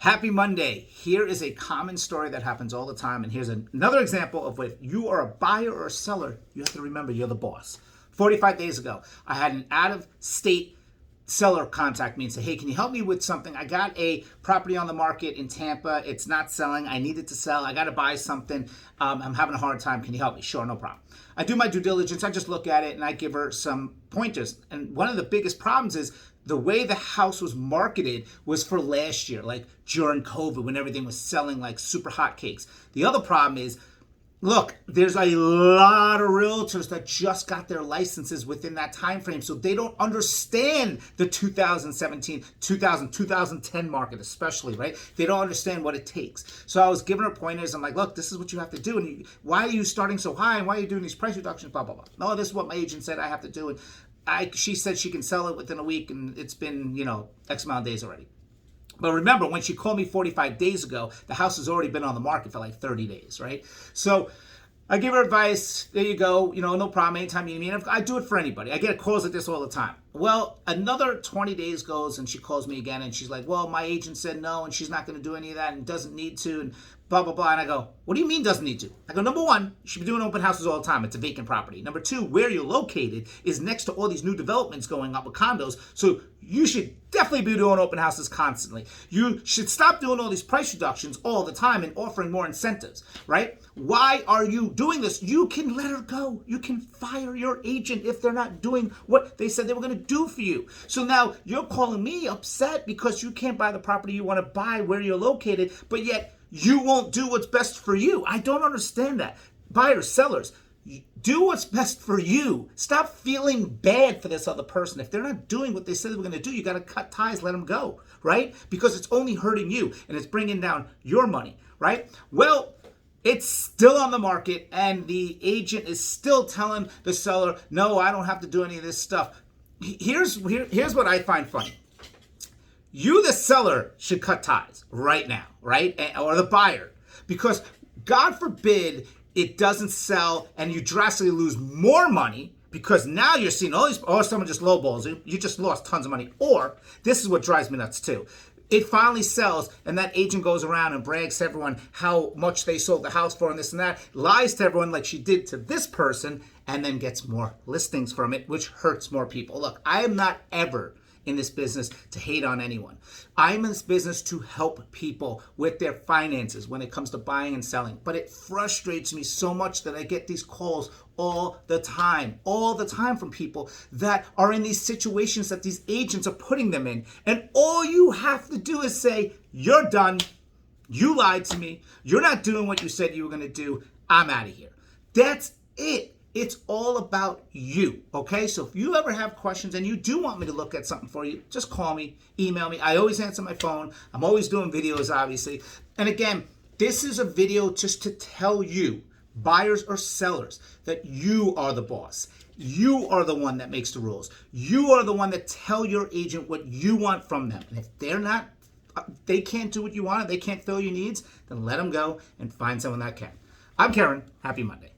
Happy Monday. Here is a common story that happens all the time. And here's another example of when you are a buyer or a seller, you have to remember you're the boss. 45 days ago, I had an out-of-state seller contact me and say, hey, can you help me with something? I got a property on the market in Tampa. It's not selling. I need it to sell. I got to buy something. I'm having a hard time. Can you help me? Sure, no problem. I do my due diligence. I just look at it and I give her some pointers. And one of the biggest problems is the way the house was marketed was for last year, like during COVID when everything was selling like super hotcakes. The other problem is, look, there's a lot of realtors that just got their licenses within that time frame, so they don't understand the 2017, 2010 market especially, right? They don't understand what it takes. So I was giving her pointers. I'm like, look, this is what you have to do. And why are you starting so high? And why are you doing these price reductions? Blah, blah, blah. No, this is what my agent said I have to do. And she said she can sell it within a week, and it's been, X amount of days already. But remember, when she called me 45 days ago, the house has already been on the market for like 30 days, right? So I give her advice. There you go. No problem. Anytime you need me. And I do it for anybody. I get calls like this all the time. Well, another 20 days goes and she calls me again and she's like, well, my agent said no and she's not going to do any of that and doesn't need to and blah, blah, blah. And I go, what do you mean doesn't need to? I go, number one, you should be doing open houses all the time. It's a vacant property. Number two, where you're located is next to all these new developments going up with condos. So you should definitely be doing open houses constantly. You should stop doing all these price reductions all the time and offering more incentives, right? Why are you doing this? You can let her go. You can fire your agent if they're not doing what they said they were going to do for you. So now you're calling me upset because you can't buy the property you want to buy where you're located, but yet you won't do what's best for you. I don't understand that. Buyers, sellers, do what's best for you. Stop feeling bad for this other person. If they're not doing what they said they were going to do, you got to cut ties, let them go, right? Because it's only hurting you and it's bringing down your money, right? Well, it's still on the market and the agent is still telling the seller, no, I don't have to do any of this stuff. Here's what I find funny. You, the seller, should cut ties right now, right? Or the buyer. Because God forbid it doesn't sell and you drastically lose more money because now you're seeing all these, or someone just lowballs you. You just lost tons of money. Or, this is what drives me nuts too. It finally sells and that agent goes around and brags to everyone how much they sold the house for and this and that, lies to everyone like she did to this person, and then gets more listings from it, which hurts more people. Look, I am not ever in this business to hate on anyone. I'm in this business to help people with their finances when it comes to buying and selling. But it frustrates me so much that I get these calls all the time from people that are in these situations that these agents are putting them in. And all you have to do is say, you're done. You lied to me. You're not doing what you said you were going to do. I'm out of here. That's it. It's all about you, okay? So if you ever have questions and you do want me to look at something for you, just call me, email me. I always answer my phone. I'm always doing videos, obviously. And again, this is a video just to tell you, buyers or sellers, that you are the boss. You are the one that makes the rules. You are the one that tell your agent what you want from them. And if they can't do what you want, they can't fill your needs, then let them go and find someone that can. I'm Karen. Happy Monday.